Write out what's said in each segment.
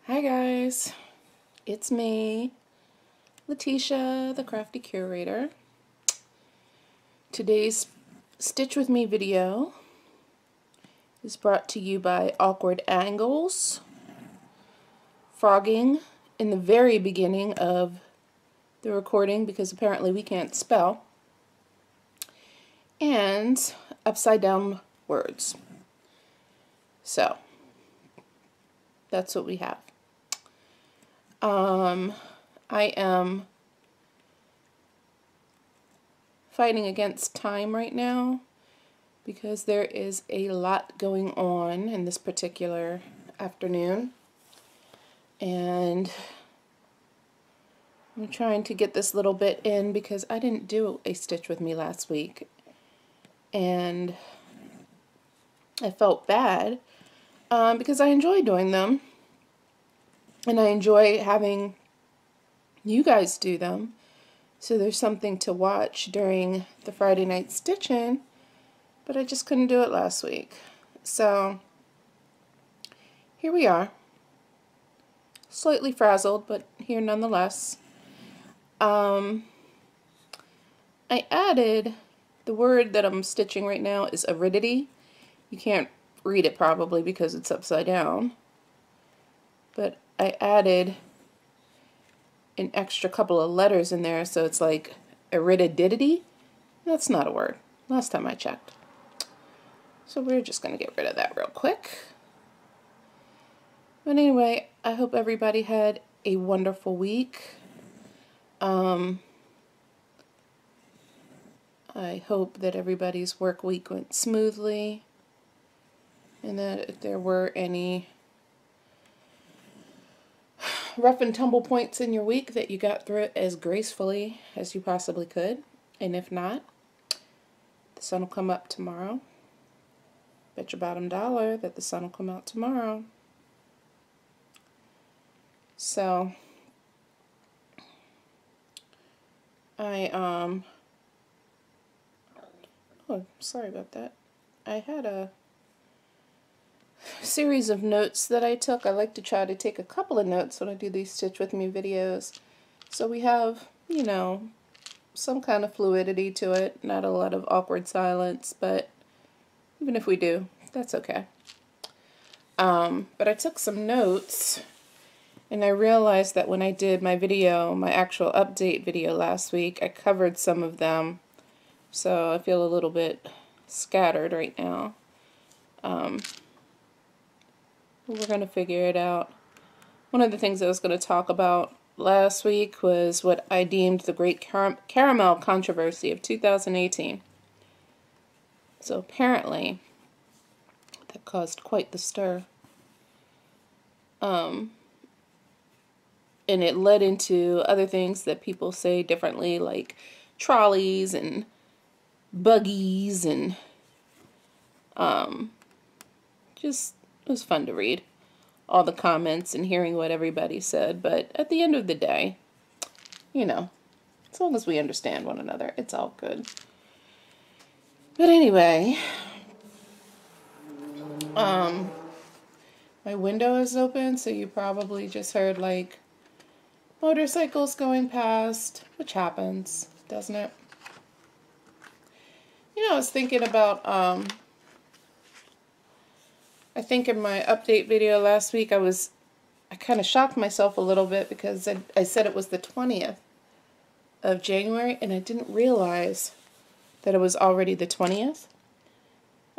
Hi guys, it's me, Letitia, the Crafty Curator. Today's Stitch With Me video is brought to you by Awkward Angles, frogging in the very beginning of the recording because apparently we can't spell, and Upside Down Words. So, that's what we have. I am fighting against time right now because there is a lot going on in this particular afternoon, and I'm trying to get this little bit in because I didn't do a Stitch With Me last week and I felt bad because I enjoy doing them and I enjoy having you guys do them, so there's something to watch during the Friday night stitching, but I just couldn't do it last week. So here we are, slightly frazzled, but here nonetheless. I added, the word that I'm stitching right now is aridity. You can't read it probably because it's upside down, but I added an extra couple of letters in there, so it's like aridity. That's not a word, last time I checked. So we're just going to get rid of that real quick. But anyway, I hope everybody had a wonderful week. I hope that everybody's work week went smoothly, and that if there were any rough and tumble points in your week, that you got through it as gracefully as you possibly could. And if not, the sun will come up tomorrow. Bet your bottom dollar that the sun will come out tomorrow. So oh, sorry about that. I had a series of notes that I took. I like to try to take a couple of notes when I do these Stitch With Me videos, so we have, you know, some kind of fluidity to it, not a lot of awkward silence, but even if we do, that's okay. But I took some notes, and I realized that when I did my video, my actual update video last week, I covered some of them, so I feel a little bit scattered right now. We're going to figure it out. One of the things I was going to talk about last week was what I deemed the Great Caramel Controversy of 2018. So apparently, that caused quite the stir. And it led into other things that people say differently, like trolleys and buggies, and just, it was fun to read all the comments and hearing what everybody said. But at the end of the day, you know, as long as we understand one another, it's all good. But anyway, my window is open, so you probably just heard like motorcycles going past, which happens, doesn't it? You know, I was thinking about, I think in my update video last week, I kind of shocked myself a little bit because I said it was the 20th of January, and I didn't realize that it was already the 20th.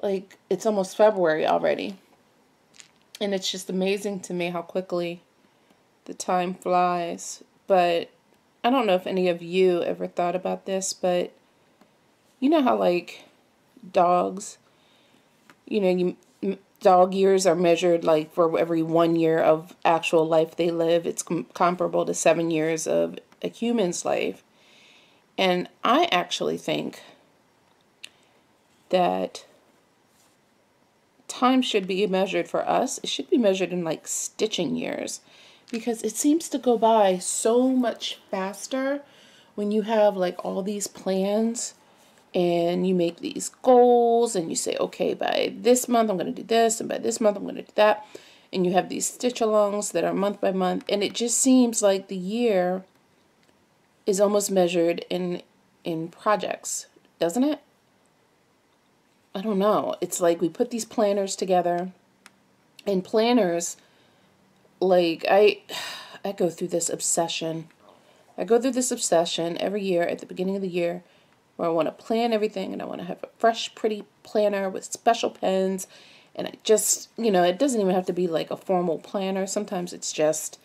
Like, it's almost February already. And it's just amazing to me how quickly the time flies. But I don't know if any of you ever thought about this, but you know how, like, dogs, you know, dog years are measured, like, for every 1 year of actual life they live, it's comparable to 7 years of a human's life. And I actually think that time should be measured for us. It should be measured in like stitching years, because it seems to go by so much faster when you have like all these plans and you make these goals and you say, okay, by this month I'm going to do this, and by this month I'm going to do that. and you have these stitch-alongs that are month by month, and it just seems like the year is almost measured in projects, doesn't it? I don't know. It's like we put these planners together, and planners, like, I go through this obsession. I go through this obsession every year at the beginning of the year where I want to plan everything, and I want to have a fresh, pretty planner with special pens. And I just, you know, it doesn't even have to be like a formal planner. Sometimes it's just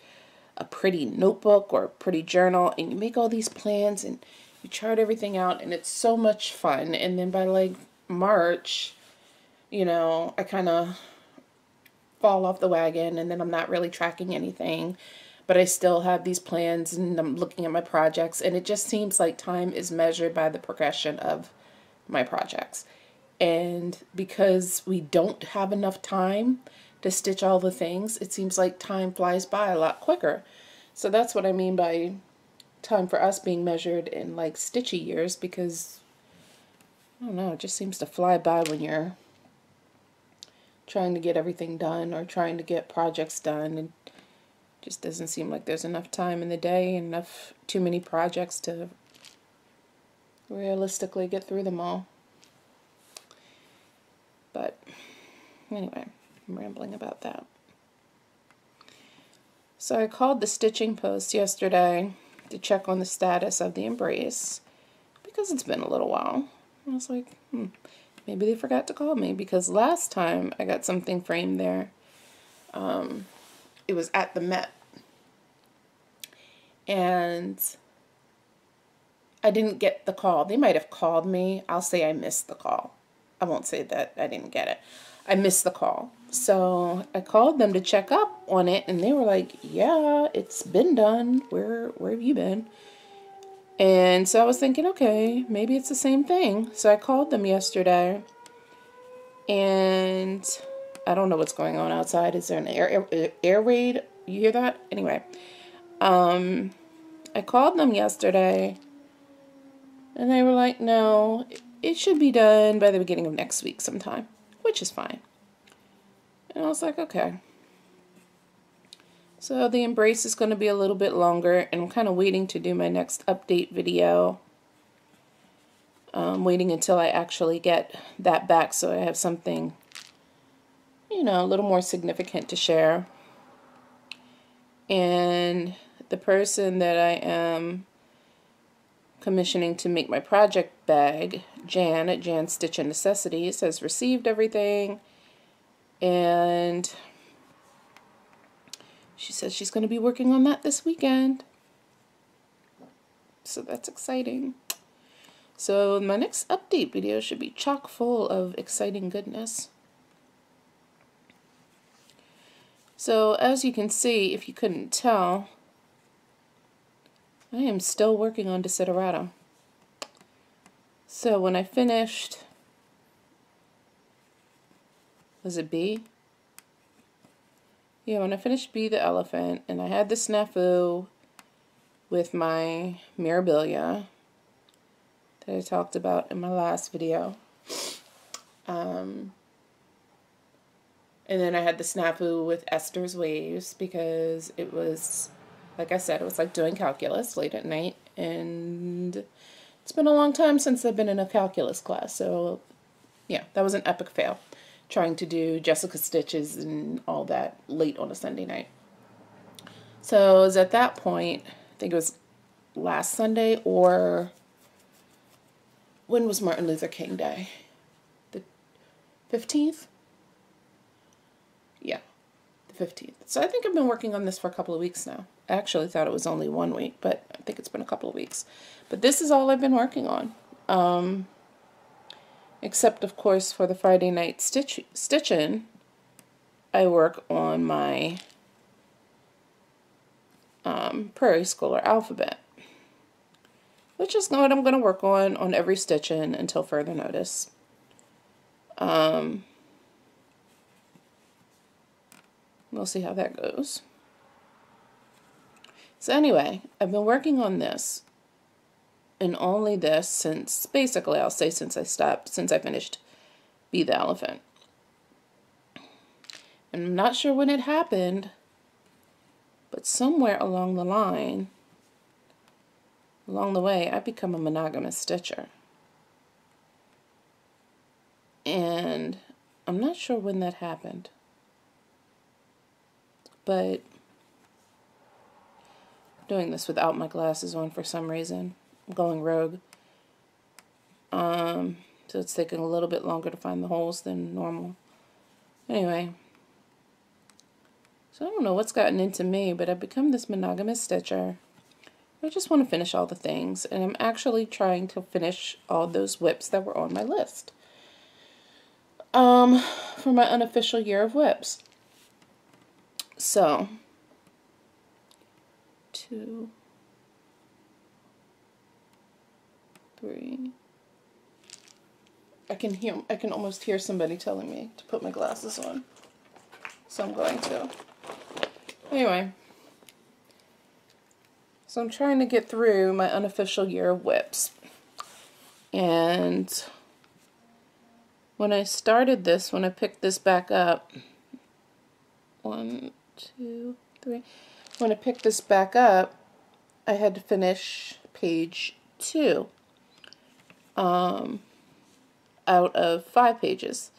a pretty notebook or a pretty journal, and you make all these plans and you chart everything out, and it's so much fun. And then by like March, you know, I kind of fall off the wagon, and then I'm not really tracking anything, but I still have these plans, and I'm looking at my projects, and it just seems like time is measured by the progression of my projects. And because we don't have enough time to stitch all the things, it seems like time flies by a lot quicker. So that's what I mean by time for us being measured in like stitchy years, because I don't know, it just seems to fly by when you're trying to get everything done or trying to get projects done, and it just doesn't seem like there's enough time in the day, too many projects to realistically get through them all. But anyway, I'm rambling about that. So I called the Stitching Post yesterday to check on the status of the embrace, because it's been a little while. I was like, maybe they forgot to call me, because last time I got something framed there, it was at the Met, and I didn't get the call. They might have called me. I'll say I missed the call. I won't say that I didn't get it. I missed the call. So I called them to check up on it, and they were like, yeah, it's been done. Where have you been? And so I was thinking, okay, maybe it's the same thing. So I called them yesterday, and I don't know what's going on outside. Is there an air raid? You hear that? Anyway, I called them yesterday, and they were like, no, it should be done by the beginning of next week sometime, which is fine. And I was like, okay. So the embrace is going to be a little bit longer, and I'm kind of waiting to do my next update video. Waiting until I actually get that back so I have something, you know, a little more significant to share. And the person that I am commissioning to make my project bag, Jan at Jan Stitch and Necessities, has received everything, and she says she's going to be working on that this weekend. So that's exciting. So my next update video should be chock full of exciting goodness. So as you can see, if you couldn't tell, I am still working on Desiderata. So when I finished, was it B? Yeah, when I finished Be the Elephant, and I had the snafu with my Mirabilia that I talked about in my last video. And then I had the snafu with Esther's Waves, because it was, like I said, it was like doing calculus late at night, and it's been a long time since I've been in a calculus class, so yeah, that was an epic fail, trying to do Jessica Stitches and all that late on a Sunday night. So it was at that point, I think it was last Sunday, or when was Martin Luther King Day? The 15th? Yeah, the 15th. So I think I've been working on this for a couple of weeks now. I actually thought it was only 1 week, but I think it's been a couple of weeks. But this is all I've been working on. Except, of course, for the Friday night stitch-in, I work on my Prairie Schooler alphabet, which is what I'm going to work on every stitch-in until further notice. We'll see how that goes. So anyway, I've been working on this, and only this since, basically I'll say since I finished Be the Elephant. And I'm not sure when it happened, but somewhere along the way, I become a monogamous stitcher. And I'm not sure when that happened. But I'm doing this without my glasses on for some reason. I'm going rogue. So it's taking a little bit longer to find the holes than normal. Anyway. So I don't know what's gotten into me, but I've become this monogamous stitcher. I just want to finish all the things, and I'm actually trying to finish all those WIPs that were on my list. For my unofficial year of WIPs. So, 2, 3. I can almost hear somebody telling me to put my glasses on. So I'm going to. Anyway. So I'm trying to get through my unofficial year of WIPs. And when I started this, when I picked this back up, 1, 2, 3. When I picked this back up, I had to finish page 2 out of 5 pages.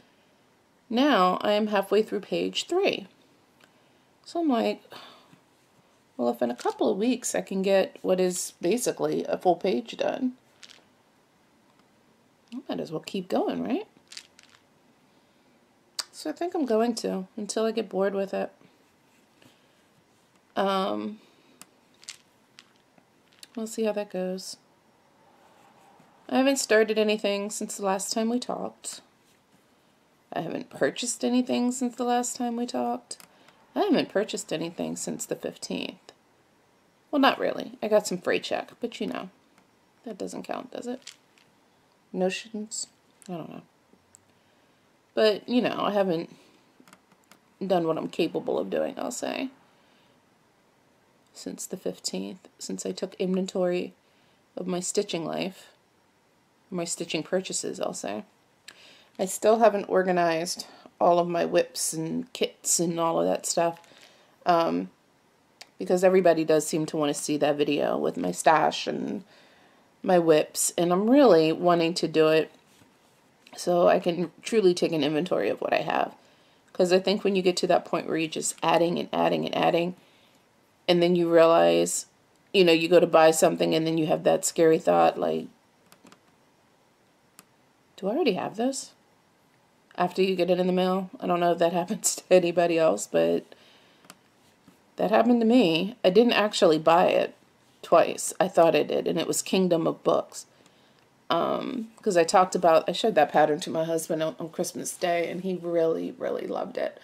Now I am halfway through page 3. So I'm like, well, if in a couple of weeks I can get what is basically a full page done, I might as well keep going, right? So I think I'm going to, until I get bored with it. We'll see how that goes. I haven't started anything since the last time we talked. I haven't purchased anything since the last time we talked. I haven't purchased anything since the 15th. Well, not really. I got some freight check, but you know, that doesn't count, does it? Notions? I don't know. But, you know, I haven't done what I'm capable of doing, I'll say, since the 15th, since I took inventory of my stitching life, my stitching purchases, I'll say. I still haven't organized all of my WIPs and kits and all of that stuff, because everybody does seem to want to see that video with my stash and my WIPs, and I'm really wanting to do it so I can truly take an inventory of what I have. Because I think when you get to that point where you're just adding and adding and adding, and then you realize, you know, you go to buy something and then you have that scary thought, like, do I already have this? After you get it in the mail. I don't know if that happens to anybody else, but that happened to me. I didn't actually buy it twice. I thought I did, and it was Kingdom of Books. Because I showed that pattern to my husband on Christmas Day, and he really, really loved it.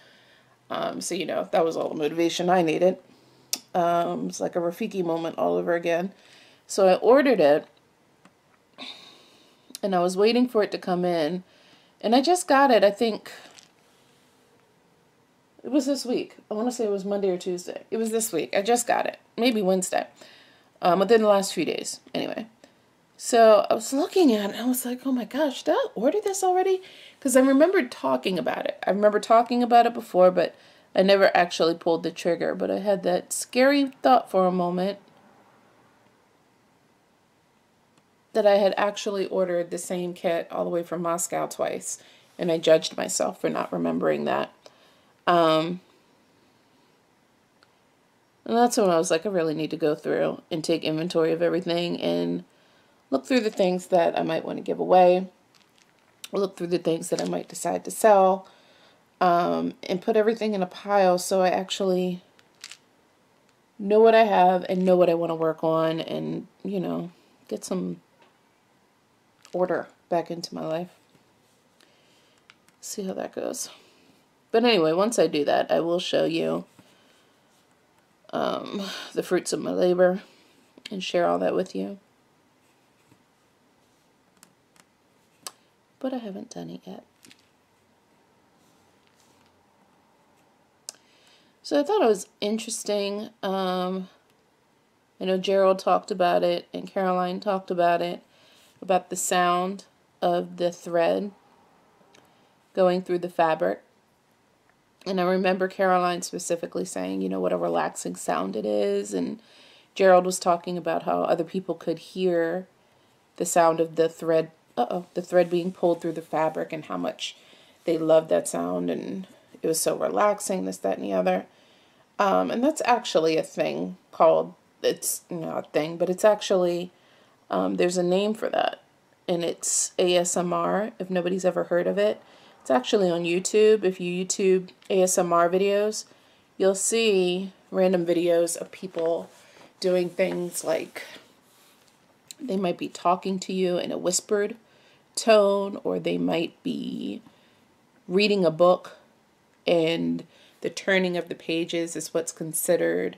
So, you know, that was all the motivation I needed. It's like a Rafiki moment all over again. So I ordered it, and I was waiting for it to come in, and I just got it, I think, it was this week. I want to say it was Monday or Tuesday. It was this week. I just got it. Maybe Wednesday. Within the last few days, anyway. So I was looking at it, and I was like, oh my gosh, did I order this already? Because I remembered talking about it. I remember talking about it before, but I never actually pulled the trigger. But I had that scary thought for a moment that I had actually ordered the same kit all the way from Moscow twice. And I judged myself for not remembering that. And that's when I was like, I really need to go through and take inventory of everything and look through the things that I might want to give away, look through the things that I might decide to sell, and put everything in a pile so I actually know what I have and know what I want to work on and, you know, get some order back into my life. See how that goes. But anyway, once I do that, I will show you the fruits of my labor and share all that with you. But I haven't done it yet. So I thought it was interesting. I know Gerald talked about it and Caroline talked about it, about the sound of the thread going through the fabric. And I remember Caroline specifically saying, you know, what a relaxing sound it is. And Gerald was talking about how other people could hear the sound of the thread, the thread being pulled through the fabric, and how much they loved that sound, and it was so relaxing, this, that, and the other. And that's actually a thing called, it's not a thing, but it's actually, there's a name for that, and it's ASMR, if nobody's ever heard of it. It's actually on YouTube. If you YouTube ASMR videos, you'll see random videos of people doing things like they might be talking to you in a whispered tone, or they might be reading a book and the turning of the pages is what's considered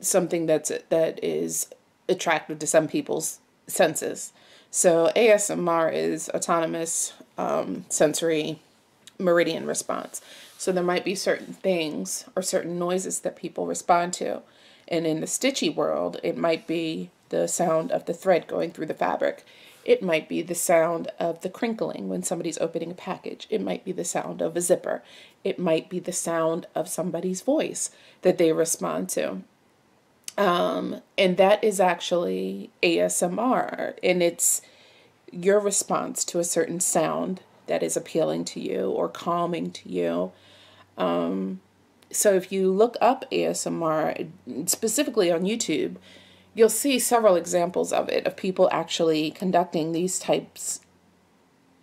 something that is attractive to some people's senses. So ASMR is autonomous sensory meridian response. So there might be certain things or certain noises that people respond to. And in the stitchy world, it might be the sound of the thread going through the fabric. It might be the sound of the crinkling when somebody's opening a package. It might be the sound of a zipper. It might be the sound of somebody's voice that they respond to. And that is actually ASMR, and it's your response to a certain sound that is appealing to you or calming to you. So if you look up ASMR, specifically on YouTube, you'll see several examples of it, of people actually conducting these types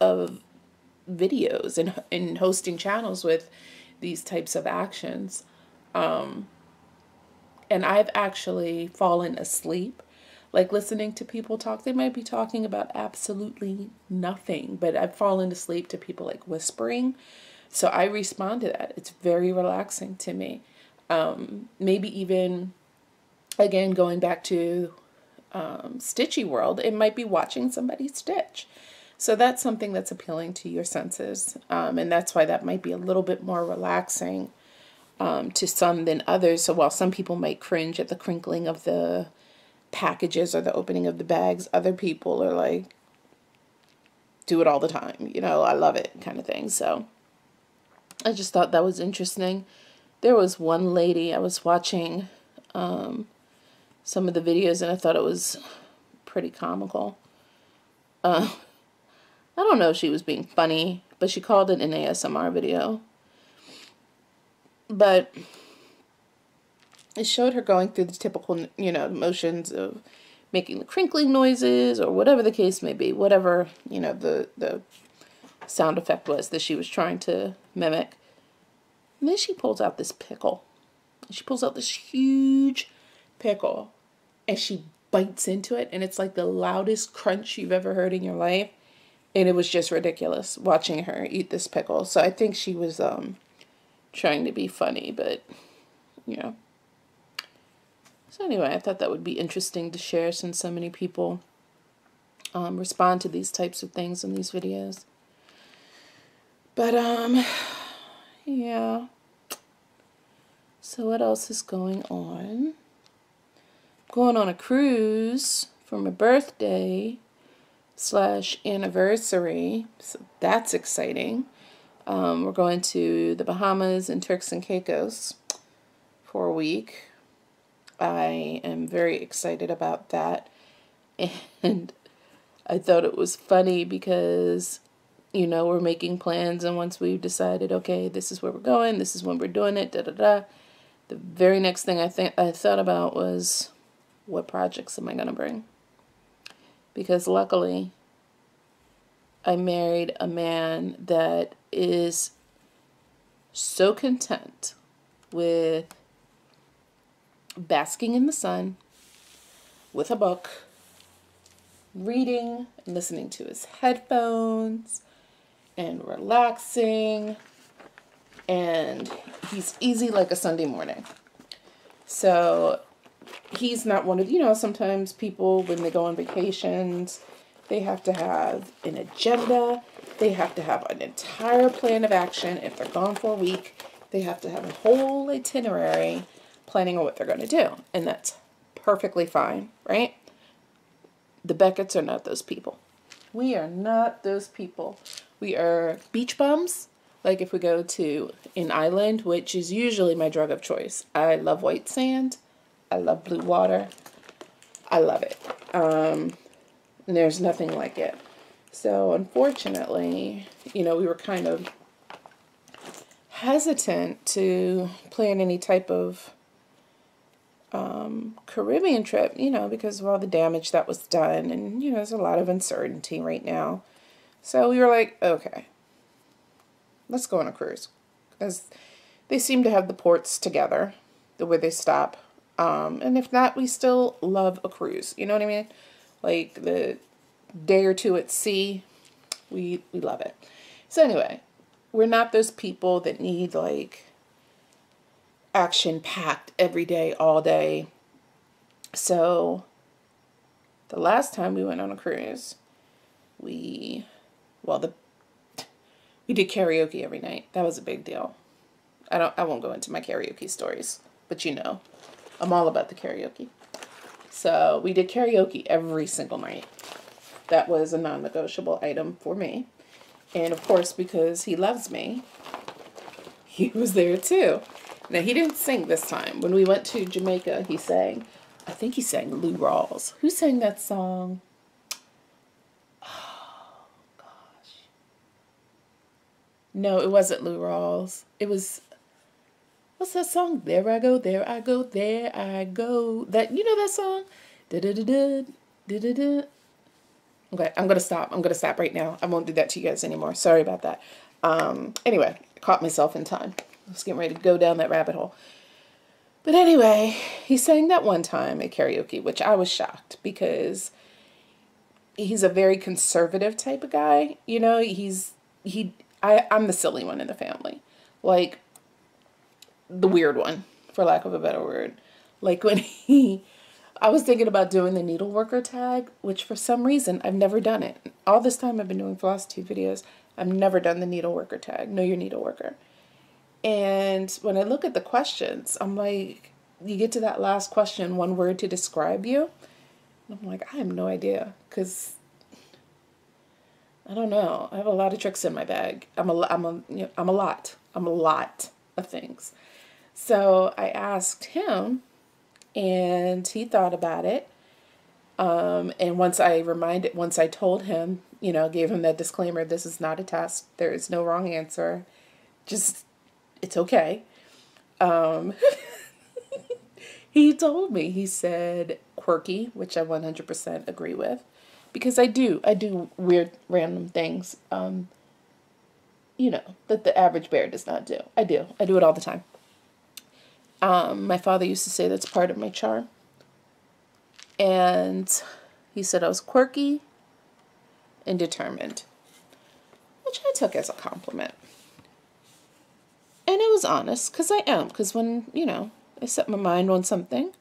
of videos and hosting channels with these types of actions. And I've actually fallen asleep, like listening to people talk. They might be talking about absolutely nothing, but I've fallen asleep to people like whispering. So I respond to that. It's very relaxing to me. Maybe even, again, going back to stitchy world, it might be watching somebody stitch. So that's something that's appealing to your senses. And that's why that might be a little bit more relaxing to some than others. So while some people might cringe at the crinkling of the packages or the opening of the bags, other people are like, do it all the time. You know, I love it kind of thing. So I just thought that was interesting. There was one lady, I was watching some of the videos, and I thought it was pretty comical. I don't know if she was being funny, but she called it an ASMR video. But it showed her going through the typical, you know, motions of making the crinkling noises or whatever the case may be, whatever, you know, the sound effect was that she was trying to mimic. And then she pulls out this pickle. She pulls out this huge pickle and she bites into it, and it's like the loudest crunch you've ever heard in your life. And it was just ridiculous watching her eat this pickle. So I think she was trying to be funny, but, you know. So anyway, I thought that would be interesting to share, since so many people respond to these types of things in these videos. But, yeah. So what else is going on? Going on a cruise for my birthday / anniversary. So that's exciting. We're going to the Bahamas and Turks and Caicos for a week. I am very excited about that. And I thought it was funny because, you know, we're making plans, and once we've decided, okay, this is where we're going, this is when we're doing it, the very next thing I thought about was, what projects am I going to bring? Because luckily, I married a man that is so content with basking in the sun with a book, reading and listening to his headphones and relaxing, and he's easy like a Sunday morning. So he's not one of, you know, sometimes people, when they go on vacations, they have to have an agenda. They have to have an entire plan of action. If they're gone for a week, they have to have a whole itinerary planning on what they're going to do. And that's perfectly fine, right? The Becketts are not those people. We are not those people. We are beach bums. Like if we go to an island, which is usually my drug of choice. I love white sand. I love blue water. I love it. And there's nothing like it. So unfortunately, you know, we were kind of hesitant to plan any type of Caribbean trip, you know, because of all the damage that was done. And, you know, there's a lot of uncertainty right now. So we were like, okay, let's go on a cruise. Because they seem to have the ports together, the way they stop. And if not, we still love a cruise. You know what I mean? Like the day or two at sea, we love it. So anyway, we're not those people that need like action-packed every day, all day. So the last time we went on a cruise, we did karaoke every night. That was a big deal. I won't go into my karaoke stories, but you know, I'm all about the karaoke. So we did karaoke every single night. That was a non-negotiable item for me. And of course, because he loves me, he was there too. Now, he didn't sing this time. When we went to Jamaica, he sang, I think he sang Lou Rawls. Who sang that song? Oh, gosh. No, it wasn't Lou Rawls. It was, what's that song? There I go, there I go, there I go. That, you know that song? Da-da-da-da, da-da-da. Okay, I'm going to stop. I'm going to stop right now. I won't do that to you guys anymore. Sorry about that. Anyway, I caught myself in time. I was getting ready to go down that rabbit hole. But anyway, he sang that one time at karaoke, which I was shocked because he's a very conservative type of guy. You know, I'm the silly one in the family. Like, the weird one, for lack of a better word. Like when I was thinking about doing the needleworker tag, which for some reason, I've never done it. All this time I've been doing Velocity videos, I've never done the needleworker tag. Know your needleworker. And when I look at the questions, I'm like, you get to that last question, one word to describe you. And I'm like, I have no idea. Because, I don't know. I have a lot of tricks in my bag. I'm a lot of things. So I asked him, and he thought about it. And once I told him, you know, gave him that disclaimer, this is not a test. There is no wrong answer. Just, it's okay. He told me, he said quirky, which I 100% agree with, because I do weird random things, you know, that the average bear does not do. I do it all the time. My father used to say that's part of my charm. And he said I was quirky and determined, which I took as a compliment. And it was honest, because I am. Because when, you know, I set my mind on something,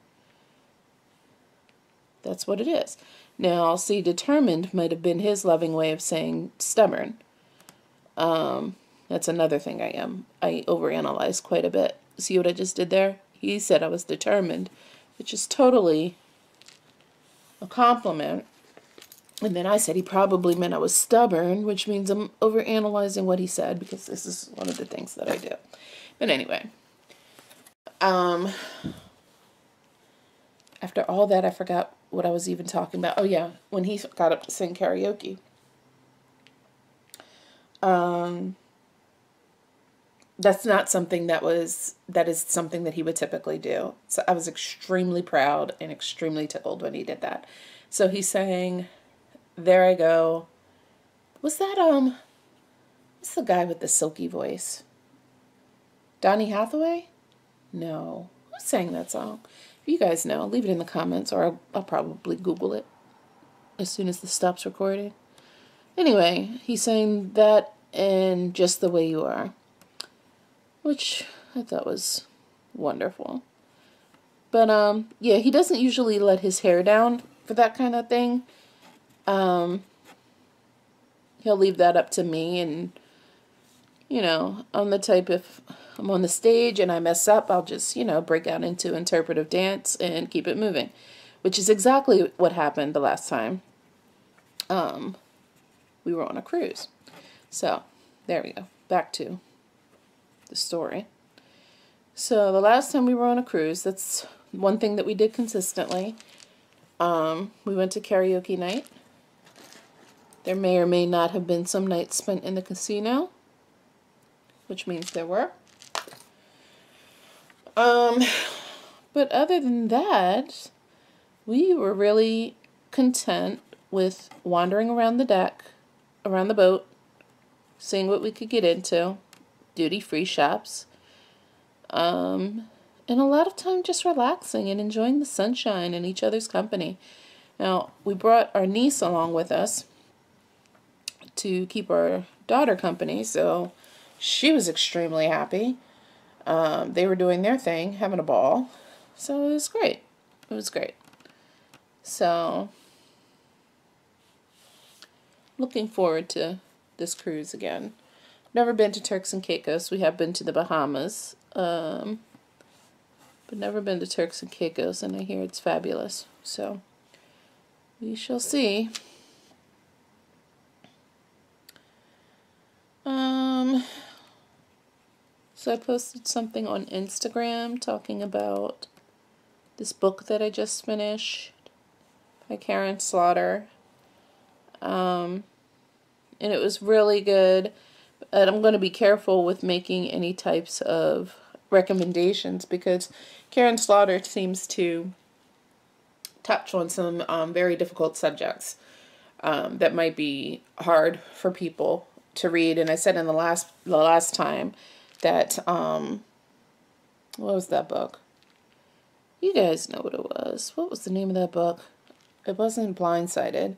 that's what it is. Now, see, determined might have been his loving way of saying stubborn. That's another thing I am. I overanalyze quite a bit. See what I just did there? He said I was determined, which is totally a compliment. And then I said he probably meant I was stubborn, which means I'm overanalyzing what he said, because this is one of the things that I do. But anyway, after all that, I forgot what I was even talking about. Oh yeah, when he got up to sing karaoke. That's not something that is something that he would typically do. So I was extremely proud and extremely tickled when he did that. So he sang, There I Go. Was that, what's the guy with the silky voice? Donny Hathaway? No. Who sang that song? If you guys know, leave it in the comments, or I'll probably Google it as soon as this stops recording. Anyway, he sang that and Just the Way You Are, which I thought was wonderful. But, yeah, he doesn't usually let his hair down for that kind of thing. He'll leave that up to me, and, you know, I'm the type, if I'm on the stage and I mess up, I'll just, you know, break out into interpretive dance and keep it moving, which is exactly what happened the last time we were on a cruise. So, there we go. Back to the story. So, the last time we were on a cruise, that's one thing that we did consistently. We went to karaoke night. There may or may not have been some nights spent in the casino, which means there were. But other than that, we were really content with wandering around the deck, around the boat, seeing what we could get into, duty-free shops, and a lot of time just relaxing and enjoying the sunshine and each other's company. Now, we brought our niece along with us to keep our daughter company, so she was extremely happy. They were doing their thing, having a ball, so it was great. It was great. So, looking forward to this cruise again. Never been to Turks and Caicos. We have been to the Bahamas, but never been to Turks and Caicos, and I hear it's fabulous. So, we shall see. So I posted something on Instagram talking about this book that I just finished by Karin Slaughter. And it was really good. And I'm going to be careful with making any types of recommendations because Karin Slaughter seems to touch on some very difficult subjects that might be hard for people to read. And I said in the last time that what was that book? You guys know what it was. What was the name of that book? It wasn't Blindsided.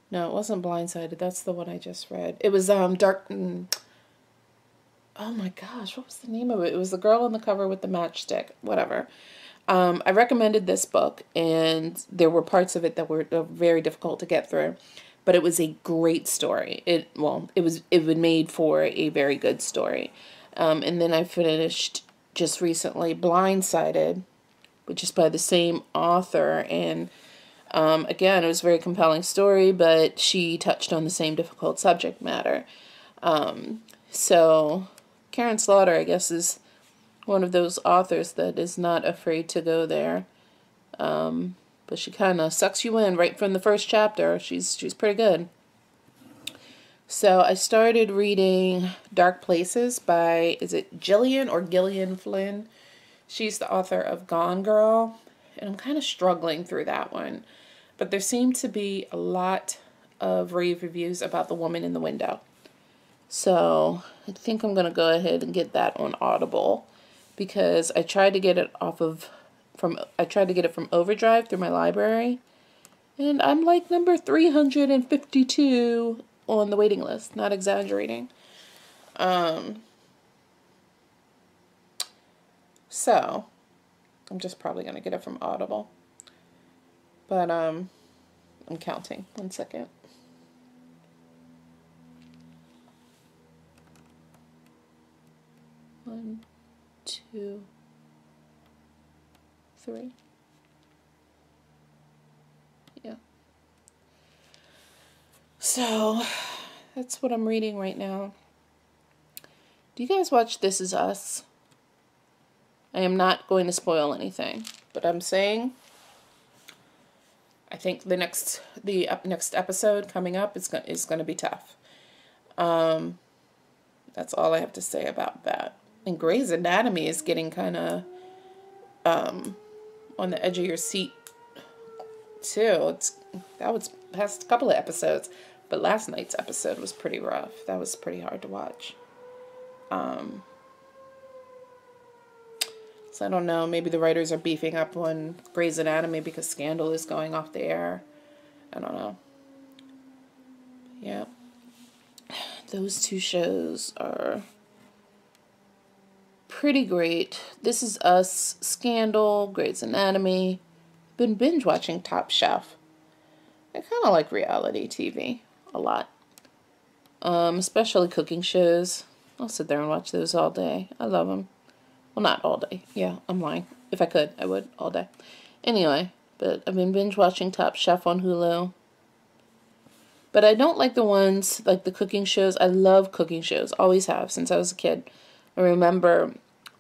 No, it wasn't Blindsided. That's the one I just read. It was Dark. Oh my gosh, what was the name of it? It was the girl on the cover with the matchstick. Whatever. I recommended this book, and there were parts of it that were very difficult to get through, but it was a great story. It was made for a very good story. And then I finished just recently Blindsided, which is by the same author, and again, it was a very compelling story, but she touched on the same difficult subject matter. So Karin Slaughter, I guess, is one of those authors that is not afraid to go there. But she kind of sucks you in right from the first chapter. She's pretty good. So I started reading Dark Places by, is it Gillian or Gillian Flynn? She's the author of Gone Girl. And I'm kind of struggling through that one. But there seem to be a lot of rave reviews about The Woman in the Window. So I think I'm going to go ahead and get that on Audible. Because I tried to get it from Overdrive through my library, and I'm like number 352 on the waiting list, not exaggerating. So I'm just probably going to get it from Audible, but I'm counting. 1 second. One, 2, 3. Yeah. So, that's what I'm reading right now. Do you guys watch This Is Us? I am not going to spoil anything, but I'm saying I think the next episode coming up is going to be tough. That's all I have to say about that. And Grey's Anatomy is getting kind of on the edge of your seat too. That was past a couple of episodes, but last night's episode was pretty rough. That was pretty hard to watch. So I don't know, maybe the writers are beefing up on Grey's Anatomy because Scandal is going off the air. I don't know. Yeah. Those two shows are pretty great. This Is Us, Scandal, Grey's Anatomy. Been binge watching Top Chef. I kind of like reality TV a lot. Especially cooking shows. I'll sit there and watch those all day. I love them. Well, not all day. Yeah, I'm lying. If I could, I would all day. Anyway, but I've been binge watching Top Chef on Hulu. But I don't like the ones, like the cooking shows. I love cooking shows. Always have since I was a kid. I remember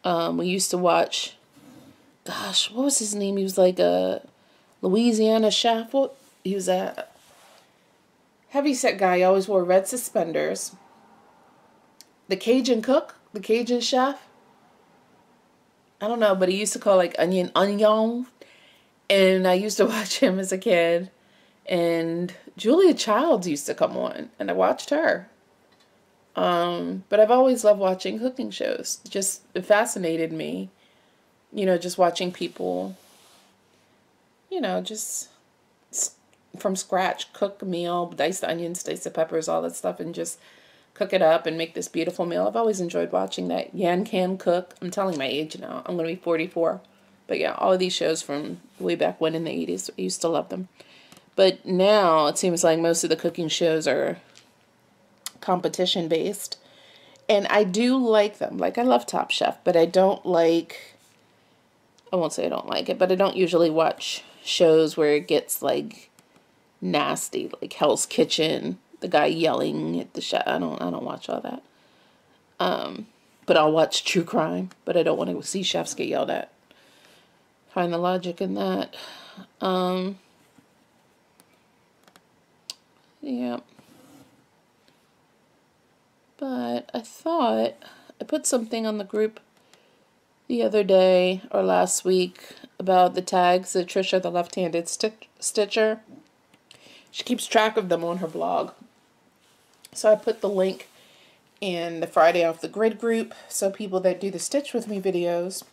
we used to watch, gosh, what was his name? He was like a Louisiana chef. What? He was a heavyset guy. He always wore red suspenders. The Cajun cook, the Cajun chef. I don't know, but he used to call like onion. And I used to watch him as a kid. And Julia Childs used to come on, and I watched her. But I've always loved watching cooking shows. It fascinated me, just watching people, just from scratch cook a meal, dice the onions, dice the peppers, all that stuff, and just cook it up and make this beautiful meal. I've always enjoyed watching that. Yan Can Cook. I'm telling my age now. I'm going to be 44. But yeah, all of these shows from way back when in the 80s, I used to love them. But now it seems like most of the cooking shows are competition based. And I do like them. Like, I love Top Chef, but I won't say I don't like it, but I don't usually watch shows where it gets like nasty, like Hell's Kitchen, the guy yelling at the chef. I don't watch all that. But I'll watch true crime, but I don't want to see chefs get yelled at. Find the logic in that. Yeah. But I thought I put something on the group the other day or last week about the tags that Trisha, the left-handed stitcher, she keeps track of them on her blog. So I put the link in the Friday Off the Grid group, so people that do the Stitch With Me videos,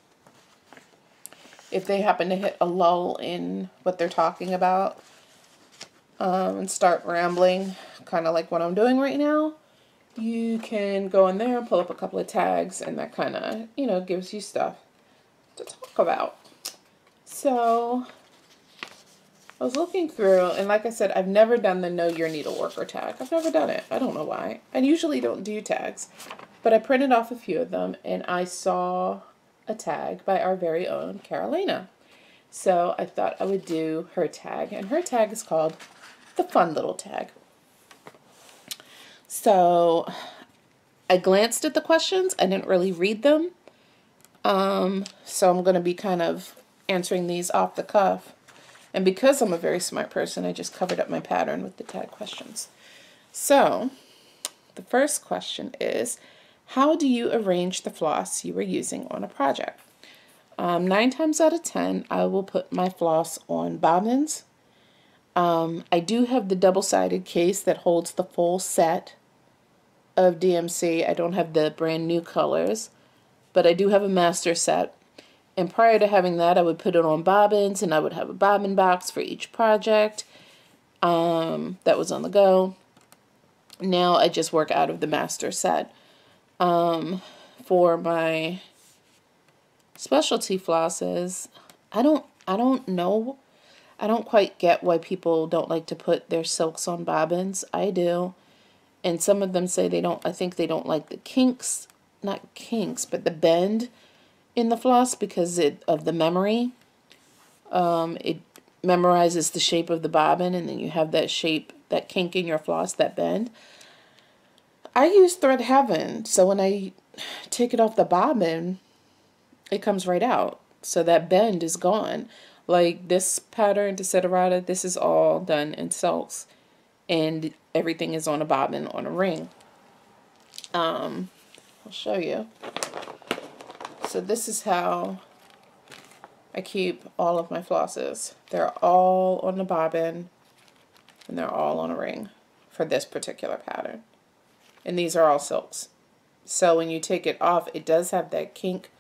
if they happen to hit a lull in what they're talking about, and start rambling, kind of like what I'm doing right now, you can go in there and pull up a couple of tags, and that kind of, gives you stuff to talk about. So I was looking through, and like I said, I've never done the Know Your Needleworker tag. I've never done it. I don't know why. I usually don't do tags, but I printed off a few of them, and I saw a tag by our very own Carolina. So I thought I would do her tag, and her tag is called the Fun Little Tag. So I glanced at the questions. I didn't really read them. So I'm going to be kind of answering these off the cuff. And because I'm a very smart person, I just covered up my pattern with the tag questions. So the first question is, how do you arrange the floss you are using on a project? 9 times out of 10, I will put my floss on bobbins. I do have the double-sided case that holds the full set of DMC. I don't have the brand new colors, but I do have a master set. And prior to having that, I would put it on bobbins, and I would have a bobbin box for each project that was on the go. Now I just work out of the master set. For my specialty flosses, I don't know. I don't quite get why people don't like to put their silks on bobbins. I do. And some of them say I think they don't like the kinks, not kinks, but the bend in the floss because of the memory. It memorizes the shape of the bobbin, and then you have that shape, that kink in your floss, that bend. I use Thread Heaven, so when I take it off the bobbin, it comes right out. So that bend is gone. Like this pattern, Desiderata, this is all done in silks, and everything is on a bobbin on a ring. I'll show you. So this is how I keep all of my flosses. They're all on the bobbin, and they're all on a ring for this particular pattern. And these are all silks. So when you take it off, it does have that kink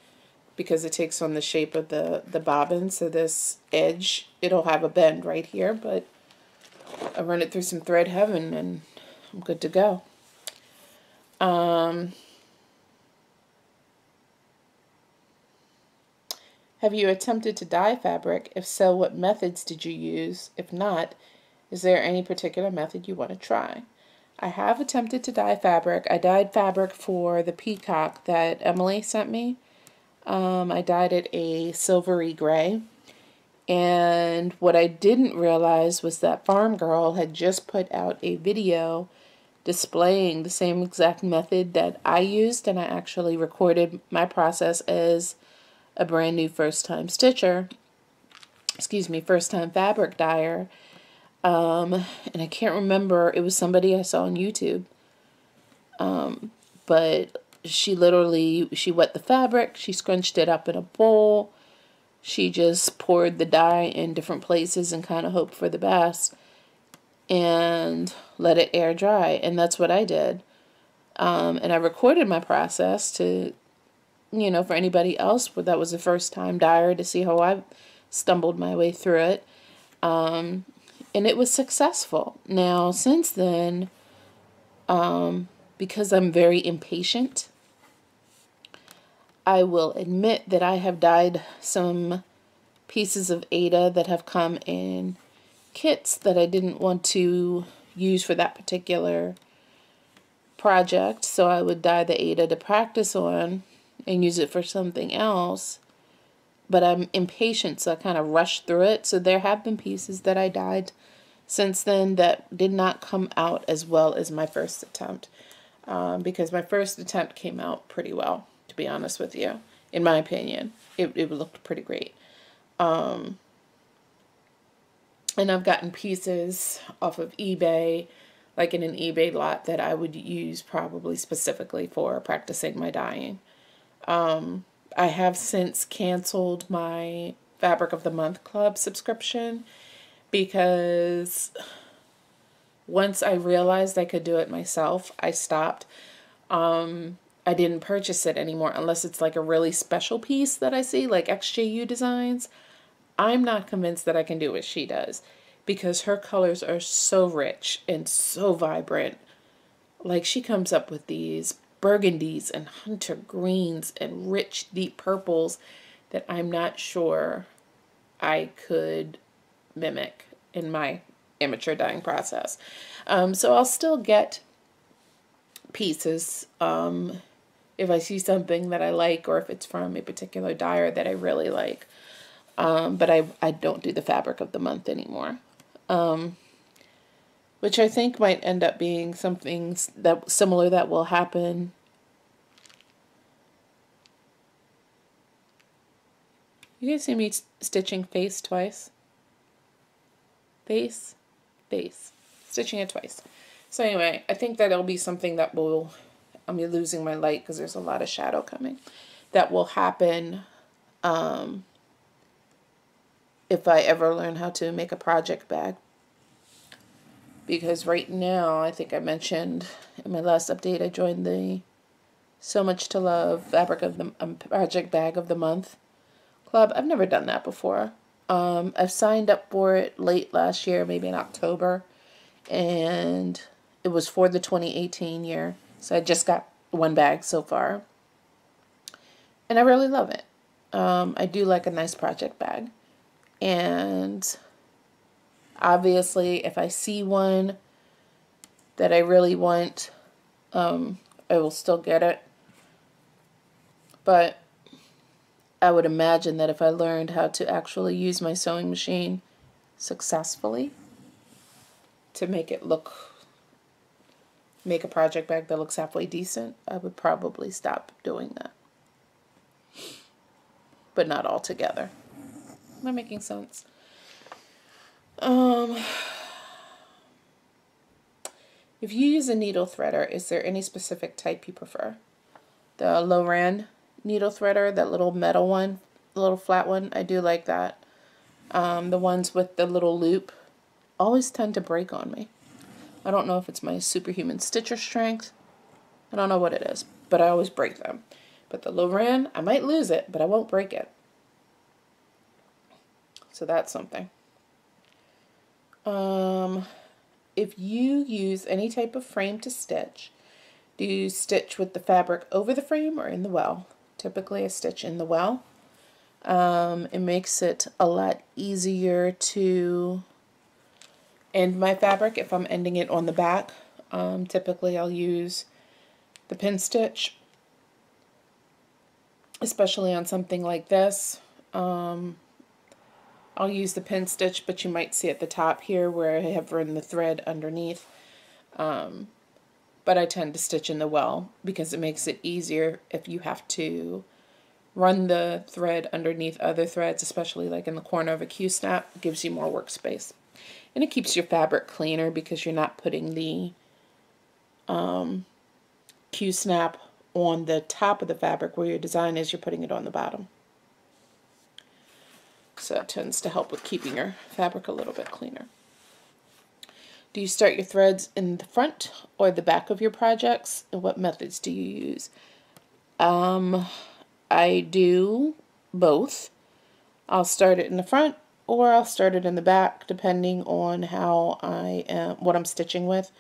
because it takes on the shape of the bobbin. So this edge, it'll have a bend right here, but I run it through some Thread Heaven and I'm good to go. Have you attempted to dye fabric? If so, what methods did you use? If not, is there any particular method you want to try? I have attempted to dye fabric. I dyed fabric for the peacock that Emily sent me. I dyed it a silvery gray, And what I didn't realize was that Farm Girl had just put out a video displaying the same exact method that I used, and I actually recorded my process as a brand new first-time stitcher, first-time fabric dyer. And I can't remember, it was somebody I saw on YouTube. But she wet the fabric, she scrunched it up in a bowl, she just poured the dye in different places and kind of hoped for the best and let it air dry. And that's what I did. And I recorded my process to, for anybody else that was a first time dyer to see how I stumbled my way through it. And it was successful. Now, since then, because I'm very impatient, I will admit that I have dyed some pieces of Aida that have come in kits that I didn't want to use for that particular project. So I would dye the Aida to practice on and use it for something else. But I'm impatient, so I kind of rushed through it. So there have been pieces that I dyed since then that did not come out as well as my first attempt. Because my first attempt came out pretty well, to be honest with you. In my opinion, it looked pretty great. And I've gotten pieces off of eBay, like in an eBay lot that I would use probably specifically for practicing my dyeing. I have since canceled my Fabric of the Month Club subscription because once I realized I could do it myself, I stopped. I didn't purchase it anymore unless it's like a really special piece that I see, like XJU Designs. I'm not convinced that I can do what she does because her colors are so rich and so vibrant. Like, she comes up with these burgundies and hunter greens and rich deep purples that I'm not sure I could mimic in my amateur dyeing process. So I'll still get pieces if I see something that I like, or if it's from a particular dyer that I really like. But I don't do the Fabric of the Month anymore. Which I think might end up being something that similar that will happen. You guys see me stitching face twice? Face, face. Stitching it twice. So anyway, I think that it'll be something that will, I'm losing my light because there's a lot of shadow coming, that will happen if I ever learn how to make a project bag. Because right now, I think I mentioned in my last update, I joined the So Much to Love Fabric of the Project Bag of the Month Club. I've never done that before. I've signed up for it late last year, maybe in October, and it was for the 2018 year. So I just got one bag so far, and I really love it. I do like a nice project bag, and obviously, if I see one that I really want, I will still get it. But I would imagine that if I learned how to actually use my sewing machine successfully to make a project bag that looks halfway decent, I would probably stop doing that. But not altogether. Am I making sense? If you use a needle threader, is there any specific type you prefer? The Loran needle threader, that little metal one, the little flat one, I do like that. The ones with the little loop always tend to break on me. I don't know if it's my superhuman stitcher strength. I don't know what it is, but I always break them. But the Loran, I might lose it, but I won't break it. So that's something. If you use any type of frame to stitch, do you stitch with the fabric over the frame or in the well? Typically I stitch in the well. It makes it a lot easier to end my fabric if I'm ending it on the back. Typically I'll use the pin stitch, especially on something like this. I'll use the pin stitch, but you might see at the top here where I have run the thread underneath. But I tend to stitch in the well because it makes it easier if you have to run the thread underneath other threads, especially like in the corner of a Q-snap. It gives you more workspace. And it keeps your fabric cleaner because you're not putting the Q-snap on the top of the fabric where your design is, you're putting it on the bottom. So it tends to help with keeping your fabric a little bit cleaner. Do you start your threads in the front or the back of your projects? And what methods do you use? I do both. I'll start it in the front or I'll start it in the back, depending on how what I'm stitching with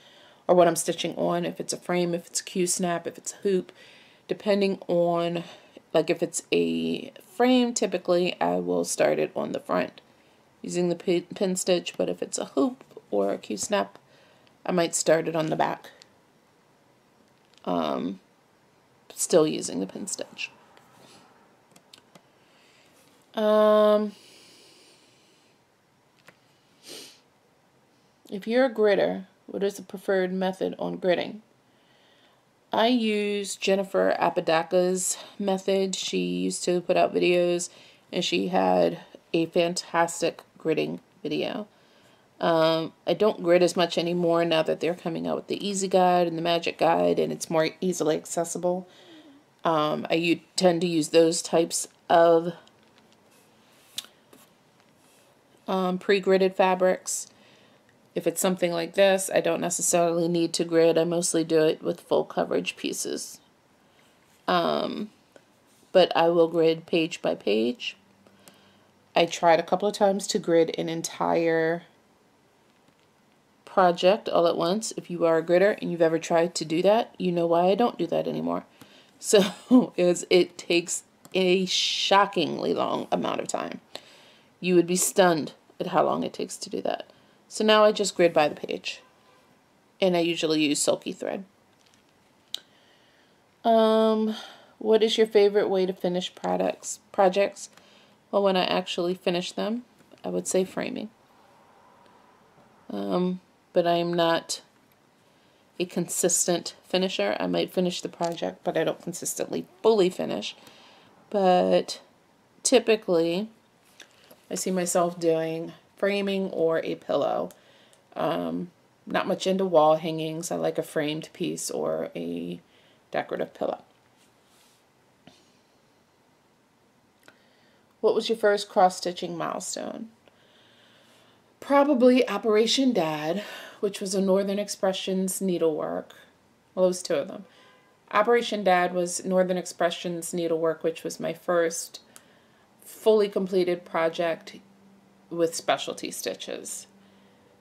or what I'm stitching on. If it's a frame, if it's a Q-snap, if it's a hoop, depending on, like if it's a frame, typically I will start it on the front using the pin stitch, but if it's a hoop or a Q-snap, I might start it on the back, still using the pin stitch. If you're a gritter, what is the preferred method on gritting? I use Jennifer Apodaca's method. She used to put out videos and she had a fantastic gritting video. I don't grit as much anymore now that they're coming out with the Easy Guide and the Magic Guide and it's more easily accessible. I tend to use those types of pre-gridded fabrics. If it's something like this, I don't necessarily need to grid. I mostly do it with full coverage pieces. But I will grid page by page. I tried a couple of times to grid an entire project all at once. If you are a gritter and you've ever tried to do that, you know why I don't do that anymore. So it takes a shockingly long amount of time. You would be stunned at how long it takes to do that. So now I just grid by the page. And I usually use sulky thread. What is your favorite way to finish projects? Well, when I actually finish them, I would say framing. But I'm not a consistent finisher. I might finish the project, but I don't consistently fully finish. But typically, I see myself doing framing or a pillow. Not much into wall hangings. I like a framed piece or a decorative pillow. What was your first cross-stitching milestone? Probably Operation Dad, which was a Northern Expressions needlework. Well, it was two of them. Operation Dad was Northern Expressions needlework, which was my first fully completed project with specialty stitches.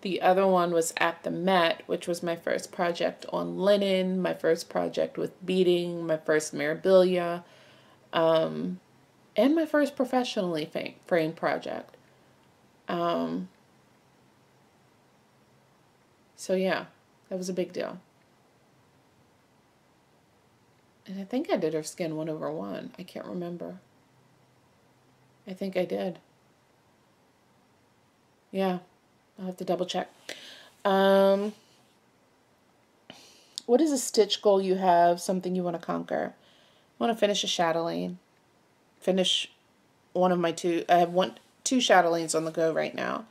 The other one was At the Met, which was my first project on linen, my first project with beading, my first memorabilia, and my first professionally framed project. So yeah, that was a big deal. And I think I did her skin 1/1. I can't remember. I think I did. Yeah, I'll have to double check. What is a stitch goal you have, something you want to conquer? I want to finish a chatelaine. Finish one of my two. I have two chatelaines on the go right now.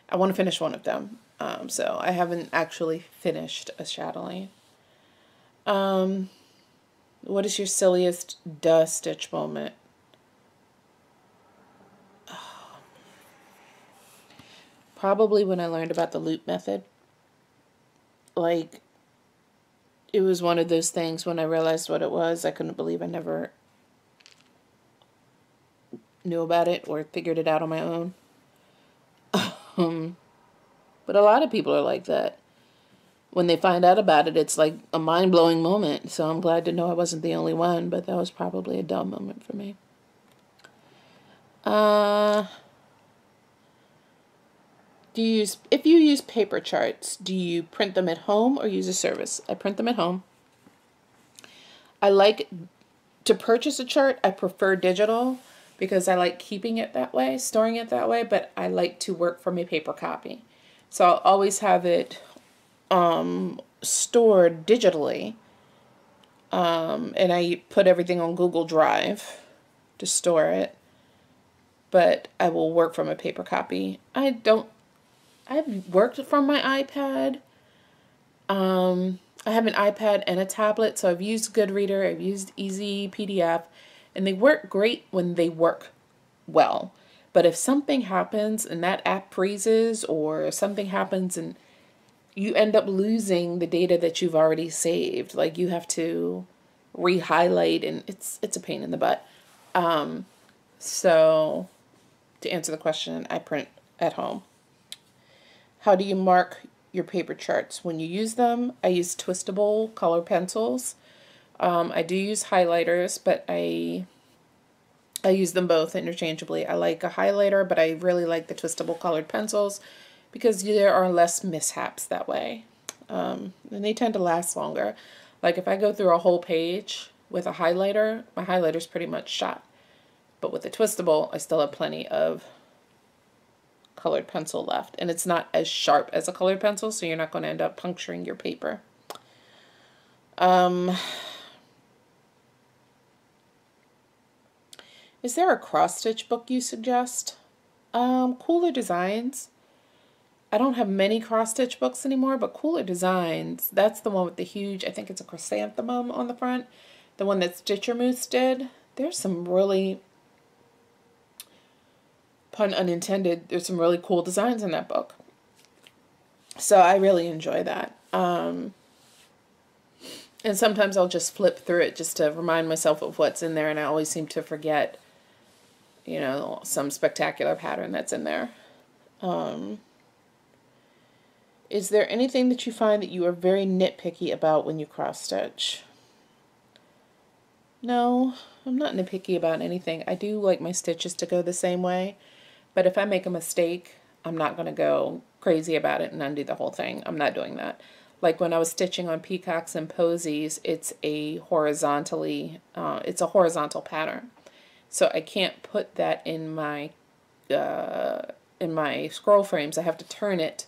I want to finish one of them. So I haven't actually finished a chatelaine. What is your silliest duh stitch moment? Probably when I learned about the loop method. Like, it was one of those things when I realized what it was, I couldn't believe I never knew about it or figured it out on my own. But a lot of people are like that. When they find out about it, it's like a mind-blowing moment. So I'm glad to know I wasn't the only one, but that was probably a dumb moment for me. If you use paper charts, do you print them at home or use a service? I print them at home. I like to purchase a chart. I prefer digital because I like keeping it that way, storing it that way, but I like to work from a paper copy. So I'll always have it stored digitally, and I put everything on Google Drive to store it, but I will work from a paper copy. I've worked from my iPad. I have an iPad and a tablet, so I've used Goodreader, I've used Easy PDF, and they work great when they work well. But if something happens and that app freezes, or something happens and you end up losing the data that you've already saved, like you have to re-highlight, and it's a pain in the butt. So to answer the question, I print at home. How do you mark your paper charts? When you use them, I use twistable color pencils. I do use highlighters, but I use them both interchangeably. I like a highlighter, but I really like the twistable colored pencils because there are less mishaps that way. And they tend to last longer. Like if I go through a whole page with a highlighter, my highlighter's pretty much shot. But with the twistable, I still have plenty of colored pencil left. And it's not as sharp as a colored pencil, so you're not going to end up puncturing your paper. Is there a cross-stitch book you suggest? Cooler Designs. I don't have many cross-stitch books anymore, but Cooler Designs, that's the one with the huge, I think it's a chrysanthemum on the front. The one that Stitcher Moose did. There's some really, pun unintended, there's some really cool designs in that book. So I really enjoy that. And sometimes I'll just flip through it just to remind myself of what's in there, and I always seem to forget, you know, some spectacular pattern that's in there. Is there anything that you find that you are very nitpicky about when you cross stitch? No, I'm not nitpicky about anything. I do like my stitches to go the same way, but if I make a mistake, I'm not going to go crazy about it and undo the whole thing. I'm not doing that. Like when I was stitching on Peacocks and Posies, it's a horizontal pattern. So I can't put that in my scroll frames. I have to turn it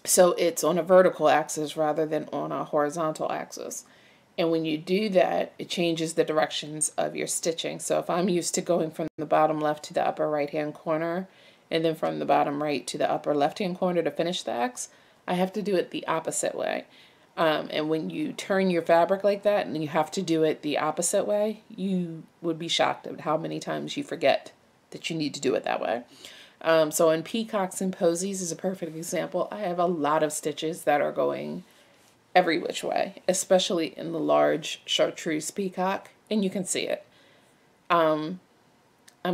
so it's on a vertical axis rather than on a horizontal axis. And when you do that, it changes the directions of your stitching. So if I'm used to going from the bottom left to the upper right hand corner, and then from the bottom right to the upper left hand corner to finish the X, I have to do it the opposite way. And when you turn your fabric like that and you have to do it the opposite way, you would be shocked at how many times you forget that you need to do it that way. So in Peacocks and Posies is a perfect example. I have a lot of stitches that are going every which way, especially in the large chartreuse peacock, and you can see it. I'm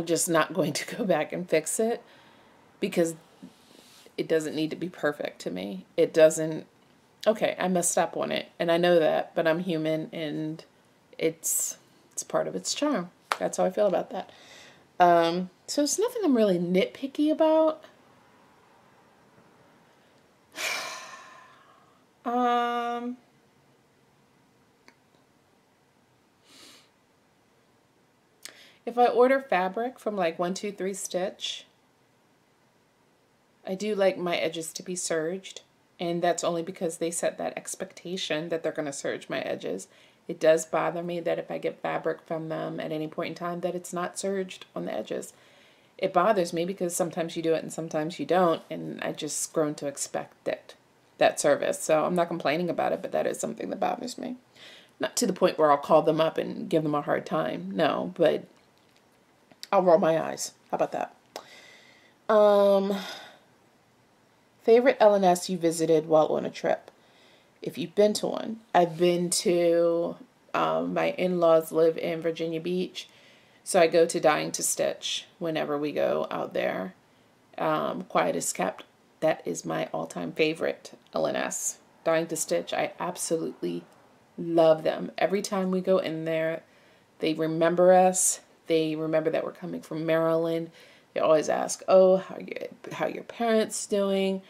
just not going to go back and fix it because it doesn't need to be perfect to me. It doesn't. Okay, I messed up on it, and I know that, but I'm human, and it's part of its charm. That's how I feel about that. So it's nothing I'm really nitpicky about. If I order fabric from like 123 Stitch, I do like my edges to be serged, and that's only because they set that expectation that they're going to serge my edges. It does bother me that if I get fabric from them at any point in time that it's not serged on the edges. It bothers me because sometimes you do it and sometimes you don't, and I just grown to expect that service. So I'm not complaining about it, but that is something that bothers me. Not to the point where I'll call them up and give them a hard time. No, but I'll roll my eyes. How about that? Favorite L&S you visited while on a trip? If you've been to one. I've been to, my in-laws live in Virginia Beach, so I go to Dying to Stitch whenever we go out there. Quiet as Kept, that is my all-time favorite L&S. Dying to Stitch, I absolutely love them. Every time we go in there, they remember us. They remember that we're coming from Maryland. They always ask, oh, how your parents doing?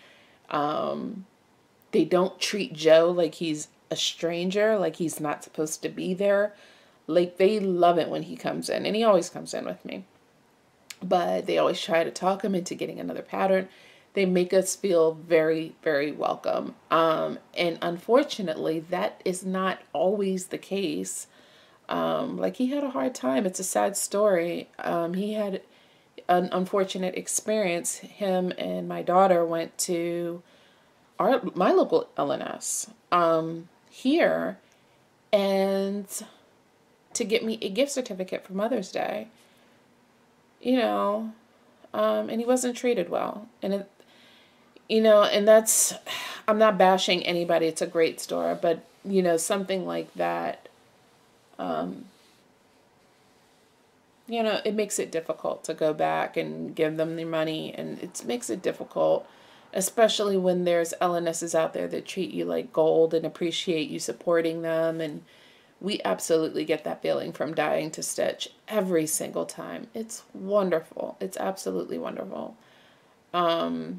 They don't treat Joe like he's a stranger, like he's not supposed to be there. Like, they love it when he comes in, and he always comes in with me. But they always try to talk him into getting another pattern. They make us feel very, very welcome. And unfortunately, that is not always the case. Like, he had a hard time. It's a sad story. He had an unfortunate experience. Him and my daughter went to my local LNS here, and to get me a gift certificate for Mother's Day, you know, and he wasn't treated well. And it, and that's, I'm not bashing anybody. It's a great store, but something like that, it makes it difficult to go back and give them their money, and it makes it difficult, especially when there's LNSs out there that treat you like gold and appreciate you supporting them. And we absolutely get that feeling from Dying to Stitch every single time. It's wonderful. It's absolutely wonderful. But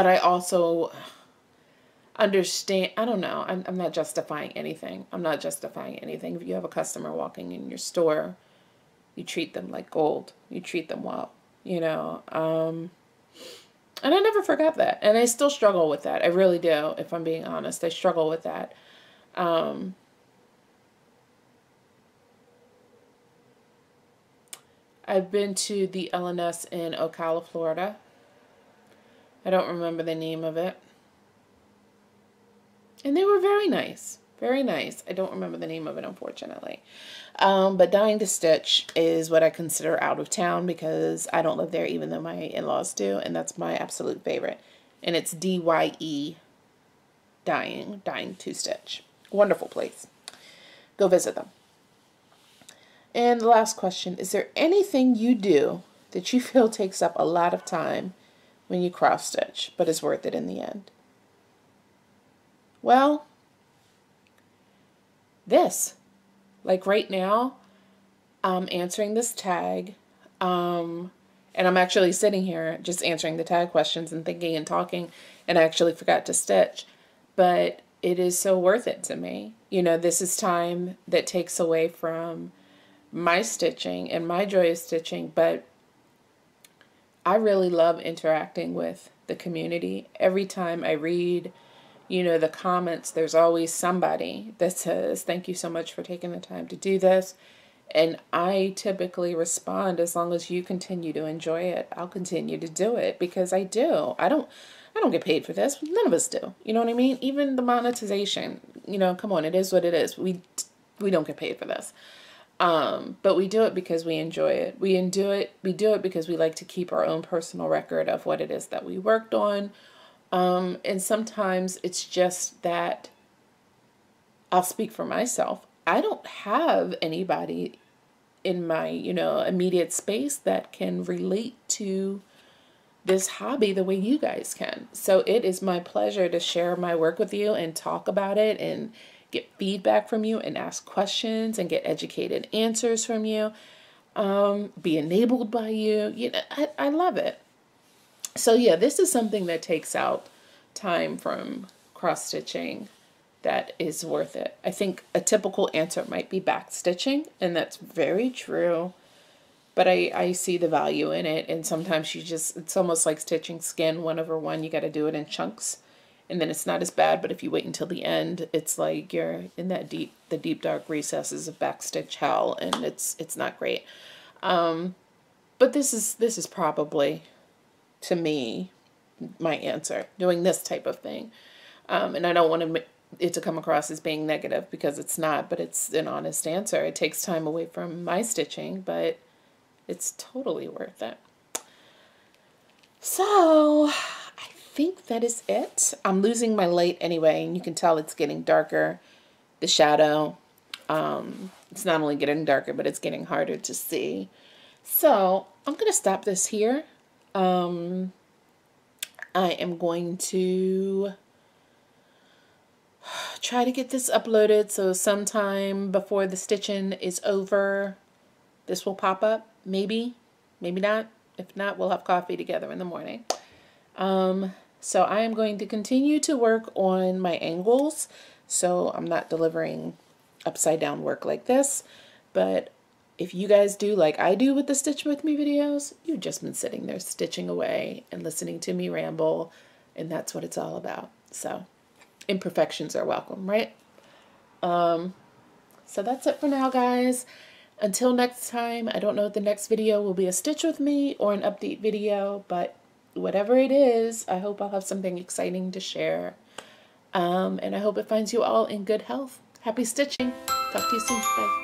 I also understand, I don't know, I'm not justifying anything. I'm not justifying anything. If you have a customer walking in your store, you treat them like gold. You treat them well, And I never forgot that. And I still struggle with that. I really do, if I'm being honest. I struggle with that. I've been to the LNS in Ocala, Florida. I don't remember the name of it. And they were very nice. Very nice. I don't remember the name of it, unfortunately. But Dying to Stitch is what I consider out of town, because I don't live there, even though my in-laws do. And that's my absolute favorite. And it's DYE, Dying to Stitch. Wonderful place. Go visit them. And the last question, is there anything you do that you feel takes up a lot of time when you cross stitch, but is worth it in the end? Well, this. Like right now, I'm answering this tag, and I'm actually sitting here just answering the tag questions and thinking and talking, and I actually forgot to stitch. But it is so worth it to me. This is time that takes away from my stitching and my joy of stitching, but I really love interacting with the community. Every time I read, the comments, there's always somebody that says, thank you so much for taking the time to do this. And I typically respond, as long as you continue to enjoy it, I'll continue to do it, because I do. I don't get paid for this. None of us do. You know what I mean? Even the monetization, come on, it is what it is. We don't get paid for this. But we do it because we enjoy it. We do it because we like to keep our own personal record of what it is that we worked on. And sometimes it's just that, I'll speak for myself, I don't have anybody in my, immediate space that can relate to this hobby the way you guys can. So it is my pleasure to share my work with you and talk about it and get feedback from you and ask questions and get educated answers from you, be enabled by you. I love it. So yeah, this is something that takes out time from cross stitching that is worth it. I think a typical answer might be back stitching, and that's very true. But I see the value in it, and sometimes it's almost like stitching skin 1/1. You got to do it in chunks, and then it's not as bad. But if you wait until the end, it's like you're in the deep dark recesses of backstitch hell, and it's not great. But this is probably, to me, my answer, doing this type of thing. And I don't want it to come across as being negative, because it's not, but it's an honest answer. It takes time away from my stitching, but it's totally worth it. So I think that is it. I'm losing my light anyway, and you can tell it's getting darker. The shadow, it's not only getting darker, but it's getting harder to see. So I'm going to stop this here. I am going to try to get this uploaded, so sometime before the stitching is over, this will pop up. Maybe not. If not, we'll have coffee together in the morning. So I am going to continue to work on my angles, so I'm not delivering upside down work like this. But if you guys do like I do with the Stitch With Me videos, you've just been sitting there stitching away and listening to me ramble, and that's what it's all about. So imperfections are welcome, right? So that's it for now, guys. Until next time, I don't know if the next video will be a Stitch With Me or an update video, but whatever it is, I hope I'll have something exciting to share. And I hope it finds you all in good health. Happy stitching. Talk to you soon. Bye.